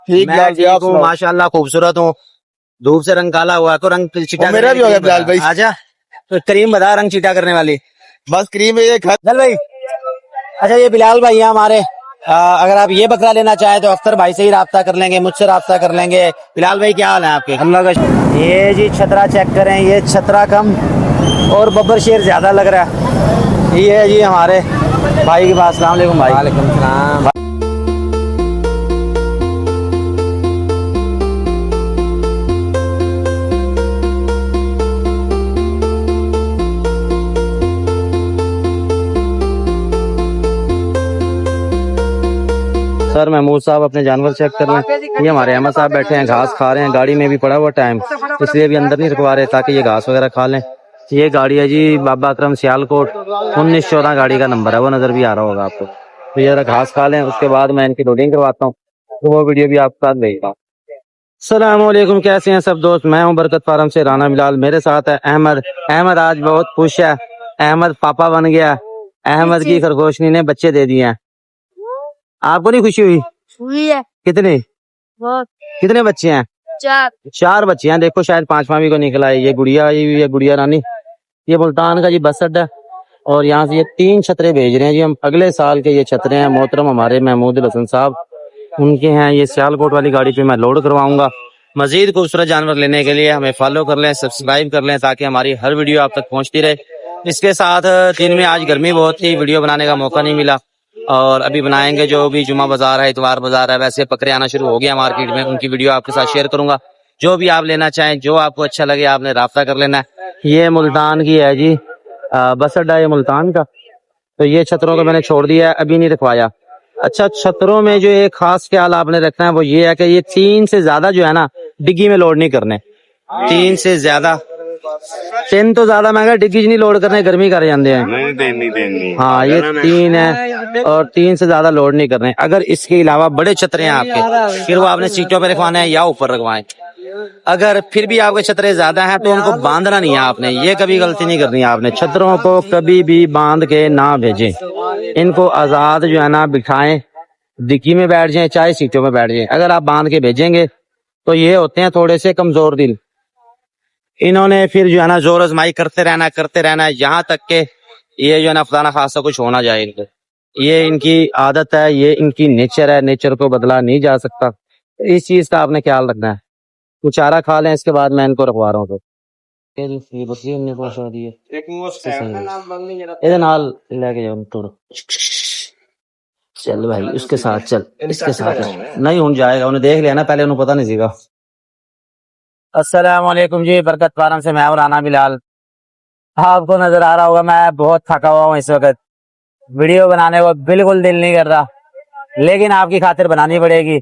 ठीक मैं बिलाल भाई, आप ठीक हूँ सुनाओ। माशाल्लाह, खूबसूरत हूँ। धूप से रंग काला हुआ है, तो रंग चिटा और मेरा भी हो गया बिलाल भाई। आजा, तो क्रीम बता रंग चिटा करने वाली। बस क्रीम है ये घर। चल भाई। अच्छा ये बिलाल भाई हैं हमारे। अगर आप ये बकरा लेना चाहें तो अख्तर भाई से ही राब्ता कर लेंगे, मुझसे राब्ता कर लेंगे। बिलाल भाई क्या हाल है आपके? अल्लाह का ये जी छतरा चेक करें, ये छतरा कम और बब्बर शेर ज्यादा लग रहा है। ये है जी हमारे भाई के पास। अस्सलाम वालेकुम भाई। वालेकुम सलाम। सर महमूद साहब अपने जानवर चेक कर लें। ये हमारे अहमद साहब बैठे हैं, घास खा रहे हैं। गाड़ी में भी पड़ा हुआ टाइम, इसलिए भी अंदर नहीं रुकवा रहे ताकि ये घास वगैरह खा लें। ये गाड़ी है जी बाबा अकरम सियालकोट, 1914 गाड़ी का नंबर है, वो नजर भी आ रहा होगा आपको। तो ये जरा घास खा लें, उसके बाद मैं इनकी लोडिंग करवाता हूँ, तो वो वीडियो भी आपके साथ भेजता हूँ। अस्सलाम वालेकुम, कैसे हैं सब दोस्त? मैं हूं बरकत फार्म से राना बिलाल, मेरे साथ है अहमद। अहमद आज बहुत खुश है, अहमद पापा बन गया। अहमद की खरगोशनी ने बच्चे दे दिए हैं। आपको नहीं खुशी हुई? हुई है कितने बहुत। कितने बच्चे हैं? 4 बच्चे हैं। देखो शायद 5वां भी को निकला है। ये गुड़िया आई हुई है, गुड़िया रानी। ये मुल्तान का जी बस अड्डा है, और यहाँ से ये 3 छतरे भेज रहे हैं जी हम। अगले साल के ये छतरे हैं, मोहतरम हमारे महमूद हसन साहब उनके हैं। ये सियालकोट वाली गाड़ी पे मैं लोड करवाऊंगा। मजीद खूबसूरत जानवर लेने के लिए हमें फॉलो कर लें, सब्सक्राइब कर लें, ताकि हमारी हर वीडियो आप तक पहुंचती रहे। इसके साथ दिन में आज गर्मी बहुत थी, वीडियो बनाने का मौका नहीं मिला, और अभी बनाएंगे। जो भी जुमा बाजार है, इतवार बाजार है, वैसे बकरे आना शुरू हो गया मार्केट में, उनकी वीडियो आपके साथ शेयर करूंगा। जो भी आप लेना चाहें, जो आपको अच्छा लगे, आपने राब्ता कर लेना है। ये मुल्तान की है जी बस अड्डा, ये मुल्तान का। तो ये छतरों को मैंने छोड़ दिया है, अभी नहीं रखवाया। अच्छा, छतरों में जो एक खास ख्याल आपने रखना है वो ये है कि ये 3 से ज्यादा जो है ना, डिग्गी में लोड नहीं करने। 3 से ज्यादा, 3 तो ज्यादा महंगा, डिग्गी नहीं लोड करने, गर्मी कर जाते हैं। नहीं हाँ ये 3 है, और 3 से ज्यादा लोड नहीं करने। अगर इसके अलावा बड़े छतरे हैं आपके, फिर वो आपने सीटों पे रखवाने हैं या ऊपर रखवाएं। अगर फिर भी आपके छतरे ज्यादा हैं तो उनको बांधना नहीं है आपने, ये कभी गलती नहीं करनी है आपने। छतरों को कभी भी बांध के ना भेजें, इनको आजाद जो है ना बिठाएं, डिक्की में बैठ जाएं चाहे सीटों में बैठ जाएं। अगर आप बांध के भेजेंगे तो ये होते हैं थोड़े से कमजोर दिल, इन्होंने फिर जो है ना जोर आजमाई करते रहना है, यहाँ तक के ये जो है ना खुदा ना खासा कुछ होना जाए इनको। ये इनकी आदत है, ये इनकी नेचर है, नेचर को बदला नहीं जा सकता। इस चीज का आपने ख्याल रखना है। कुछ चारा खा लें, इसके बाद मैं इनको रखवा रहा हूँ। ਇਹਦੇ ਨਾਲ ਲੈ ਕੇ ਜਾओ तोड़। चल भाई उसके साथ चल, इसके साथ नहीं हूं जाएगा, उन्हें देख लिया ना पहले, उन्हें पता नहीं सीगा। अस्सलाम वालेकुम जी, बरकत फार्म से मैं राना बिलाल। आपको नजर आ रहा होगा मैं बहुत थका हुआ हूँ इस वक्त, वीडियो बनाने को बिल्कुल दिल नहीं कर रहा, लेकिन आपकी खातिर बनानी पड़ेगी।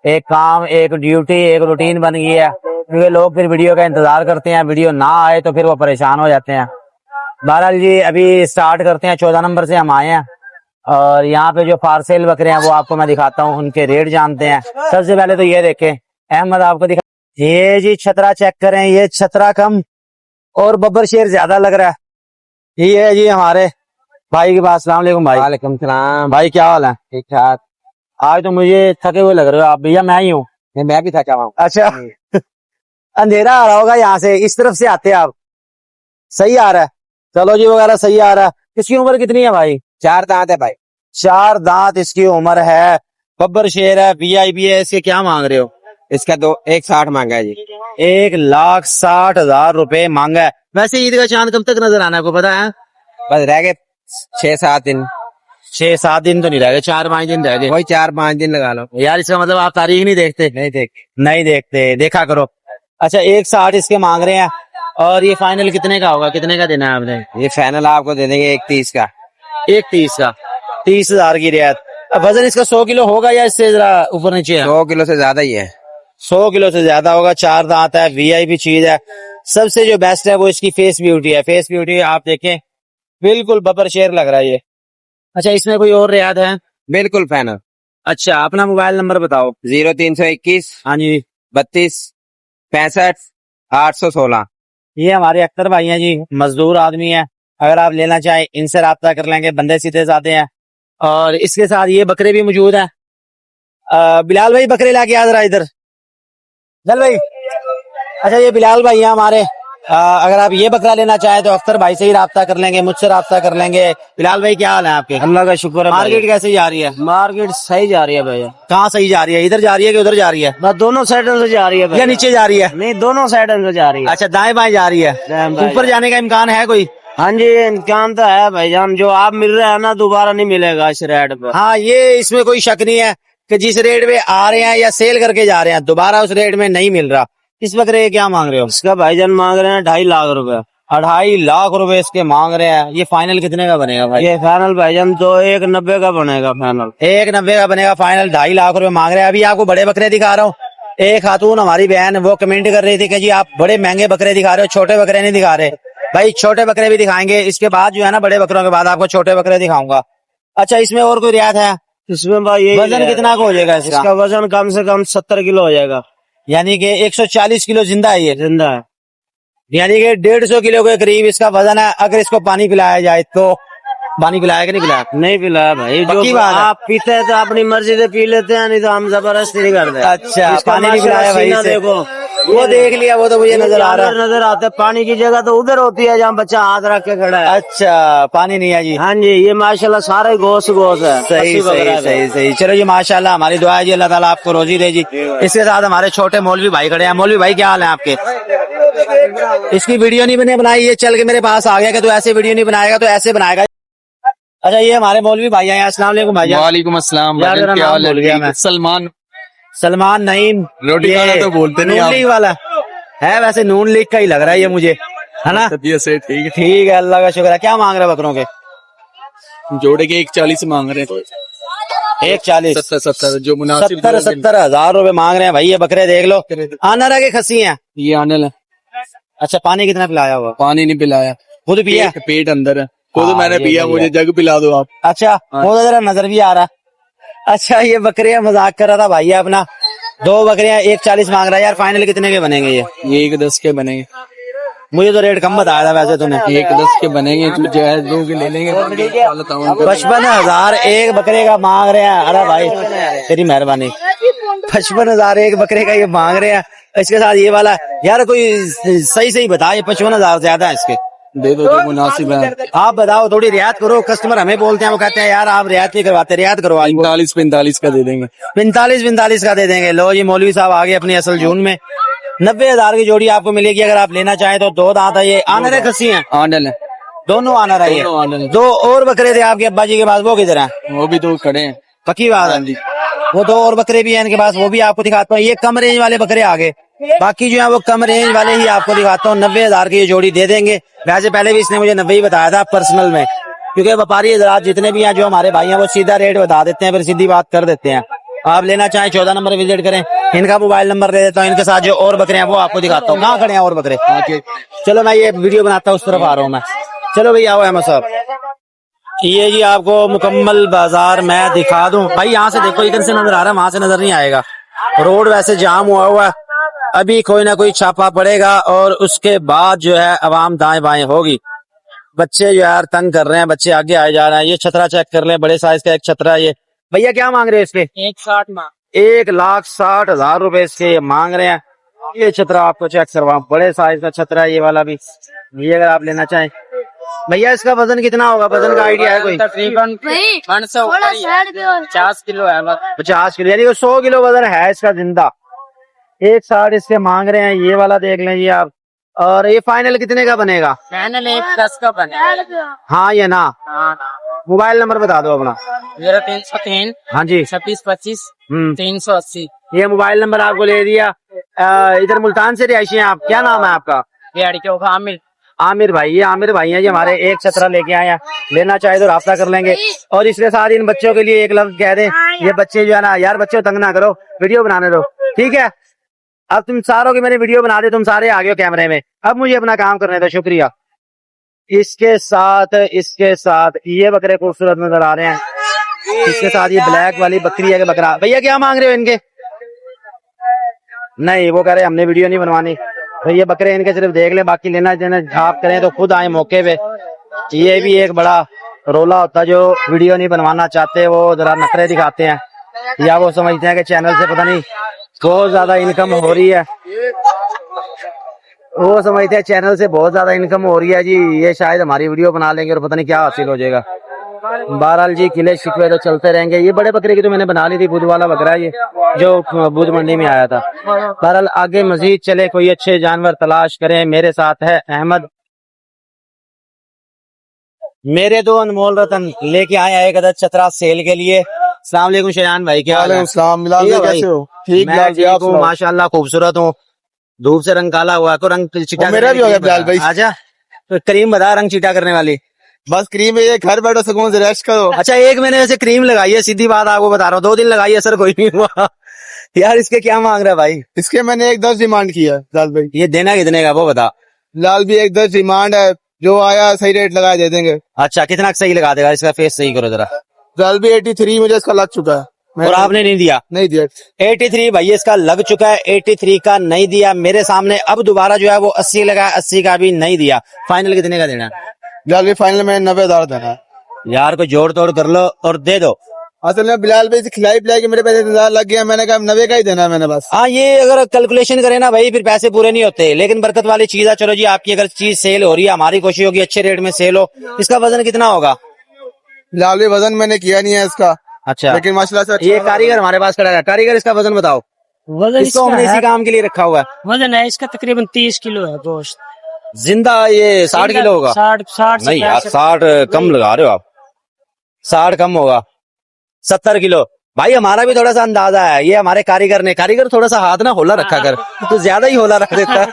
एक काम, एक ड्यूटी, एक रूटीन बन गई है, क्योंकि लोग फिर वीडियो का इंतजार करते हैं, वीडियो ना आए तो फिर वो परेशान हो जाते हैं। बहरहाल जी अभी स्टार्ट करते हैं। 14 नंबर से हम आए हैं, और यहाँ पे जो फारसेल बकरे हैं वो आपको मैं दिखाता हूँ, उनके रेट जानते हैं। सबसे पहले तो ये देखें, अहमद आपको दिखा, ये जी छतरा चेक करें, ये छतरा कम और बब्बर शेर ज्यादा लग रहा है। ये है जी हमारे भाई के पास। अस्सलाम वालेकुम भाई। वालेकुम सलाम भाई, क्या हाल है? ठीक ठाक। आज तो मुझे थके हुए लग रहे हो आप। भैया मैं ही हूँ। मैं भी थका हुआ। अच्छा अंधेरा आ रहा होगा, यहाँ से इस तरफ से आते हैं आप। सही आ रहा है, चलो जी वगैरह सही आ रहा है। इसकी उम्र कितनी है भाई? 4 दांत है भाई। 4 दांत इसकी उम्र है, बब्बर शेर है, वीआईपी है। इसके क्या मांग रहे हो? इसका 1,60 मांगा है जी। 1,60,000 रुपए मांगा है। वैसे ईद का चांद कब तक नजर आना है, आपको पता है? बस रह गए 6-7 दिन। 6-7 दिन तो नहीं रह गए, 4-5 दिन रह गए। वही 4-5 दिन लगा लो यार इसका मतलब आप तारीख नहीं देखते? नहीं देखते, देखा करो। अच्छा 1,60 इसके मांग रहे हैं, और ये फाइनल कितने का होगा? कितने का देना है आपने? ये फाइनल आपको दे देंगे 1,30 का। 1,30 का, 30,000 की रियायत। अब वजन इसका 100 किलो होगा या इससे जरा ऊपर नीचे है? 100 किलो से ज्यादा ही है। 100 किलो से ज्यादा होगा। 4 दांत है, वीआईपी चीज है। सबसे जो बेस्ट है वो इसकी फेस ब्यूटी है। फेस ब्यूटी आप देखें, बिल्कुल बब्बर शेर लग रहा है ये। अच्छा इसमें कोई और रियायत है? बिल्कुल फाइनल। अच्छा अपना मोबाइल नंबर बताओ। 0321 हाँ जी 32 65 816। ये हमारे अख्तर भाई हैं जी, मजदूर आदमी है। अगर आप लेना चाहें इनसे राब्ता कर लेंगे, बंदे सीधे साधे हैं। और इसके साथ ये बकरे भी मौजूद है। बिलाल भाई बकरे लाके आ जरा इधर। चल भाई। अच्छा ये बिलाल भाई हैं हमारे। अगर आप ये बकरा लेना चाहें तो अख्तर भाई से ही राब्ता कर लेंगे, मुझसे राब्ता कर लेंगे। बिलाल भाई क्या हाल है आपके? अल्लाह का शुक्र है। मार्केट कैसे जा रही है? मार्केट सही जा रही है भैया। कहाँ सही जा रही है? इधर जा रही है कि उधर जा रही है? बस दोनों साइडों से जा रही है या भैया। नीचे जा रही है? नहीं, दोनों साइडों से जा रही है। अच्छा दाएं बाएं जा रही है। दाएं बाएं ऊपर जाने का इम्कान है कोई? हाँ जी, इम्कान तो है भाईजान। जो आप मिल रहे हैं ना, दोबारा नहीं मिलेगा इस रेट पर। हाँ ये इसमें कोई शक नहीं है कि जिस रेट में आ रहे हैं या सेल करके जा रहे हैं दोबारा उस रेट में नहीं मिल रहा। इस बकरे के क्या मांग रहे हो? इसका भाईजान मांग रहे हैं 2.5 लाख रुपए। 2.5 लाख रुपए इसके मांग रहे हैं। ये फाइनल कितने का बनेगा भाई? ये फाइनल भाईजान तो 190 का बनेगा फाइनल। 190 का बनेगा फाइनल। 2.5 लाख रुपए मांग रहे हैं। अभी आपको बड़े बकरे दिखा रहा हूँ। एक खातून हमारी बहन वो कमेंट कर रही थी कि जी आप बड़े महंगे बकरे दिखा रहे हो, छोटे बकरे नहीं दिखा रहे। भाई छोटे बकरे भी दिखाएंगे, इसके बाद जो है ना बड़े बकरों के बाद आपको छोटे बकरे दिखाऊंगा। अच्छा इसमें और कोई रियायत है? इसमें भाई ये वजन कितना का हो जाएगा इसका? इसका वजन कम से कम 70 किलो हो जाएगा। यानी कि 140 किलो जिंदा है ये। जिंदा है। यानी कि 150 किलो के करीब इसका वजन है। अगर इसको पानी पिलाया जाए तो पानी पिलाया कि नहीं पिलाया? नहीं पिलाया भाई। पक्की जो बात है। आप पीते हैं तो अपनी मर्जी से पी लेते हैं, नहीं तो हम जबरदस्ती नहीं करते। अच्छा इसका पानी नहीं पिलाया भाई सीना इसे। देखो, वो देख लिया, वो तो मुझे नजर आ रहा है। नजर आता है। पानी की जगह तो उधर होती है जहाँ बच्चा हाथ रख के खड़ा है। अच्छा पानी नहीं है जी। हाँ जी, ये माशाल्लाह सारे गोश्त गोश्त है। सही अस्सी बकरा सही है। सही सही। चलो जी माशाल्लाह, हमारी दुआ है जी अल्लाह ताला आपको रोजी दे जी। इसके साथ हमारे छोटे मौलवी भाई खड़े हैं। मौलवी भाई क्या हाल है आपके? इसकी वीडियो नहीं बने बनाई, ये चल के मेरे पास आ गया कि तू ऐसे वीडियो नहीं बनाएगा तो ऐसे बनाएगा। अच्छा ये हमारे मौलवी भाई हैं। अस्सलाम वालेकुम भाई। वालेकुम अस्सलाम। यार मेरा क्या नाम हाल भूल गया है? मैं। सलमान सलमान नईम। रोटी ये खाना तो बोलते नहीं नून आप। लीग वाला है, वैसे नून लीग का ही लग रहा है ये मुझे, है ना? तबीयत से ठीक है। ठीक है अल्लाह का शुक्र है। क्या मांग रहे हैं बकरों के? जोड़े के 140 मांग रहे हैं। 140 70 जो मुनासिब 70 हजार रुपए मांग रहे हैं भाई। ये बकरे देख लो, आनर है के खसी हैं? ये आने लगा। अच्छा पानी कितना पिलाया हुआ? पानी नहीं पिलाया, खुद पिया? पेट अंदर है। खुद हाँ, मैंने ये पिया, बढ़िया। मुझे जग पिला दो आप। अच्छा वो तो जरा नजर भी आ रहा। अच्छा ये बकरियां मजाक कर रहा था भाई अपना। 2 बकरियां 140 मांग रहा है यार। फाइनल कितने के बनेंगे ये? 110 के बनेंगे। मुझे तो रेट कम बताया था वैसे तूने। 110 के बनेंगे, जो जायज लोग ले लेंगे। 55,000 एक बकरे का मांग रहे हैं। अरे भाई तेरी मेहरबानी। 55,000 एक बकरे का ये मांग रहे हैं। इसके साथ ये वाला यार कोई सही सही बता, ये 55,000 ज्यादा है इसके। दे दो जो मुनासिब है। आप बताओ, थोड़ी रियायत करो। कस्टमर हमें बोलते हैं, वो कहते हैं यार आप रियायत नहीं करवाते, रियायत करवा। 45 का दे देंगे। 45 का दे देंगे। लो जी मौलवी साहब आगे अपनी असल जून में। 90,000 की जोड़ी आपको मिलेगी अगर आप लेना चाहें तो। 2 दांत है ये। आनर है खस्सी है? आंडल है। दोनों आनर है ये। दोनों आनर है। 2 और बकरे थे आपके अब्बा जी के पास, वो किधर है? वो भी तो खड़े हैं। पक्की बात है। वो 2 और बकरे भी हैं इनके पास, वो भी आपको दिखाता हूँ। ये कम रेंज वाले बकरे आगे, बाकी जो है वो कम रेंज वाले ही आपको दिखाता हूँ। 90,000 की ये जोड़ी दे देंगे। वैसे पहले भी इसने मुझे 90 ही बताया था पर्सनल में, क्योंकि व्यापारी हजरात जितने भी हैं जो हमारे भाई हैं वो सीधा रेट बता देते हैं, फिर सीधी बात कर देते हैं। आप लेना चाहें 14 नंबर विजिट करें। इनका मोबाइल नंबर दे देता हूँ। इनके साथ जो और बकरे हैं वो आपको दिखाता हूँ। कहाँ खड़े हैं और बकरे? चलो मैं ये वीडियो बनाता हूँ, उस तरफ आ रहा हूँ मैं। चलो भैया आओ अहमद साहब। ये जी आपको मुकम्मल बाजार मैं दिखा दूं भाई। यहाँ से देखो, इधर से नजर आ रहा है, वहां से नजर नहीं आएगा। रोड वैसे जाम हुआ है। अभी कोई ना कोई छापा पड़ेगा और उसके बाद जो है आवाम दाएं बाएं होगी। बच्चे जो यार तंग कर रहे हैं, बच्चे आगे आए जा रहे हैं। ये छतरा चेक कर ले, बड़े साइज का एक छतरा है ये। भैया क्या मांग रहे हैं इसके? 160 मांग। 1,60,000 रुपए इसके मांग रहे हैं। ये छतरा आपको चेक करवाऊं, बड़े साइज का छतरा है ये वाला भी। ये अगर आप लेना चाहें। भैया इसका वजन कितना होगा? वजन का आइडिया है कोई? तकरीबन 50 किलो है। 50 किलो, यानी 100 किलो वजन है इसका जिंदा। 160 इसके मांग रहे हैं। ये वाला देख लें जी आप। और ये फाइनल कितने का बनेगा? फाइनल 110 का बनेगा। हाँ ये ना। मोबाइल नंबर बता दो अपना। 0303 हाँ जी 2625 हम्म 380। ये मोबाइल नंबर आपको ले दिया। इधर मुल्तान से रिहायशी हैं आप? क्या नाम है आपका? आमिर। आमिर भाई। ये आमिर भाई हैं जी हमारे। एक छतरा लेके आए हैं, लेना चाहे तो राब्ता कर लेंगे। और इसके साथ इन बच्चों के लिए एक लफ्ज कह दें, ये बच्चे जो है ना यार, बच्चों तंग ना करो, वीडियो बनाने दो, ठीक है? अब तुम सारों की मैंने वीडियो बना दी, तुम सारे आ गए हो कैमरे में, अब मुझे अपना काम करने दो। शुक्रिया। इसके साथ ये बकरे खूबसूरत नजर आ रहे हैं। इसके साथ ये ब्लैक वाली बकरी है कि बकरा। भैया क्या मांग रहे हो इनके? नहीं वो कह रहे हमने वीडियो नहीं बनवानी। तो ये बकरे इनके सिर्फ देख ले, बाकी लेना देना आप करें तो खुद आए मौके पे। ये भी एक बड़ा रोला होता, जो वीडियो नहीं बनवाना चाहते वो जरा नखरे दिखाते हैं। या वो समझते हैं कि चैनल से पता नहीं बहुत ज्यादा इनकम हो रही है, वो समझते हैं चैनल से बहुत ज्यादा इनकम हो रही है जी, ये शायद हमारी वीडियो बना लेंगे और पता नहीं क्या हासिल हो जाएगा। बहरहाल जी किले शिकवे तो चलते रहेंगे। ये बड़े बकरे की तो मैंने बना ली थी, बुध वाला बकरा ये जो बुध मंडी में आया था। बहरहाल आगे मजीद चले, कोई अच्छे जानवर तलाश करें। मेरे साथ है अहमद, मेरे दो अनमोल रतन लेके आए हैं एक अदद चतरा सेल के लिए। अस्सलाम वालेकुम शयान भाई, क्या हाल है? कैसे हो? ठीक मैं बिलाल जी, आप ठीक हूँ सुनाओ? माशाल्लाह, खूबसूरत हूँ। धूप से रंग काला हुआ, को रंग चिटा मेरा भी हो गया बिलाल भाई। आजा तो क्रीम बता रंग चिटा करने वाली। बस क्रीम है, ये घर बैठो सुकून से रेस्ट करो। अच्छा एक मैंने वैसे क्रीम लगाई है, सीधी बात आपको बता रहा हूँ, 2 दिन लगाई है सर, कोई नहीं हुआ। यार इसके क्या मांग रहा है भाई? इसके मैंने एक 10 डिमांड किया है बिलाल भाई। ये देना कितने का वो बता। बिलाल भी एक 10 डिमांड है, जो आया सही रेट लगा दे देंगे। अच्छा कितना सही लगा देगा? इसका फेस सही करो जरा। बिलाल भी 83 मुझे इसका लग चुका है। और आपने नहीं दिया? नहीं दिया। 83 भाई इसका लग चुका है, 83 का नहीं दिया मेरे सामने। अब दोबारा जो है वो 80 लगा, 80 का भी नहीं दिया। फाइनल कितने का देना? बिलाल भी फाइनल में 90,000 देना है। यार को जोड़ तोड़ कर लो और दे दो। असल में बिलाल भाई से खिलाई पिलाई के मेरे पैसे 10,000 लग गया, मैंने कहा 90 का ही देना है मैंने बस। हाँ ये अगर कैलकुलेशन करें ना भाई फिर पैसे पूरे नहीं होते, लेकिन बरकत वाली चीज है। चलो जी आपकी अगर चीज सेल हो रही है, हमारी कोशिश होगी अच्छे रेट में सेल हो। इसका वजन कितना होगा? बिलाल भाई वजन मैंने किया नहीं है इसका, अच्छा लेकिन माशाल्लाह से अच्छा ये कारीगर हमारे पास खड़ा है। कारीगर इसका वजन बताओ। वजन इसको हमने इसी काम के लिए रखा हुआ है। वजन है इसका तकरीबन 30 किलो है गोश्त। जिंदा ये 60 किलो होगा? 60 नहीं यार 60 कम लगा रहे हो आप, 60 कम होगा, 70 किलो। भाई हमारा भी थोड़ा सा अंदाजा है, ये हमारे कारीगर थोड़ा सा हाथ ना होला रखा कर, तो ज्यादा ही होला रख देता है।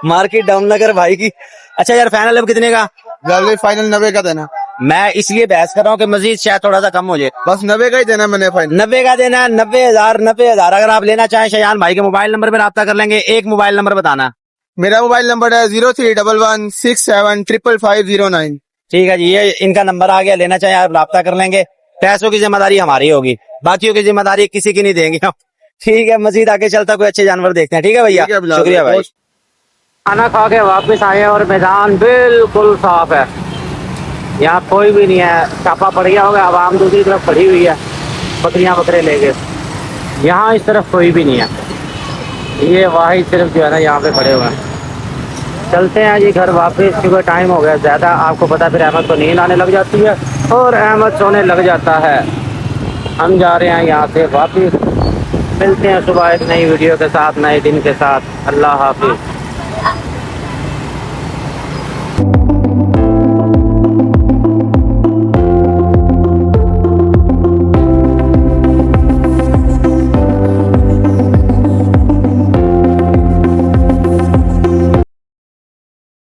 मार्केट डाउन ना कर भाई की। अच्छा यार फाइनल अब कितने का? बिलाल भाई फाइनल 90 का देना। मैं इसलिए बहस कर रहा हूँ कि मजीद शायद थोड़ा सा कम हो जाए। बस 90 का ही देना मैंने फाइनल। 90 का देना है। 90,000 अगर आप लेना चाहें शयान भाई के मोबाइल नंबर पे राब्ता कर लेंगे। एक मोबाइल नंबर बताना। मेरा मोबाइल नंबर है 0311675509। ठीक है जी, ये इनका नंबर आ गया, लेना चाहे आप राब्ता कर लेंगे। पैसों की जिम्मेदारी हमारी होगी, बाकियों की जिम्मेदारी किसी की नहीं देंगे हम। ठीक है मजीद आगे चलता कोई अच्छे जानवर देखते हैं। ठीक है भैया, शुक्रिया भाई। खाना खा के वापस आए और मैदान बिल्कुल साफ है, यहाँ कोई भी नहीं है। छापा पड़ गया होगा, आवाम दूसरी तरफ पड़ी हुई है बकरियां बकरे लेके। यहाँ इस तरफ कोई भी नहीं है, ये वाहिद सिर्फ जो है ना यहाँ पे खड़े हुए हैं। चलते हैं जी घर वापस, क्योंकि टाइम हो गया ज़्यादा। आपको पता फिर अहमद को नींद आने लग जाती है और अहमद सोने लग जाता है। हम जा रहे हैं यहाँ से वापस। मिलते हैं सुबह एक नई वीडियो के साथ, नए दिन के साथ। अल्लाह हाफिज़।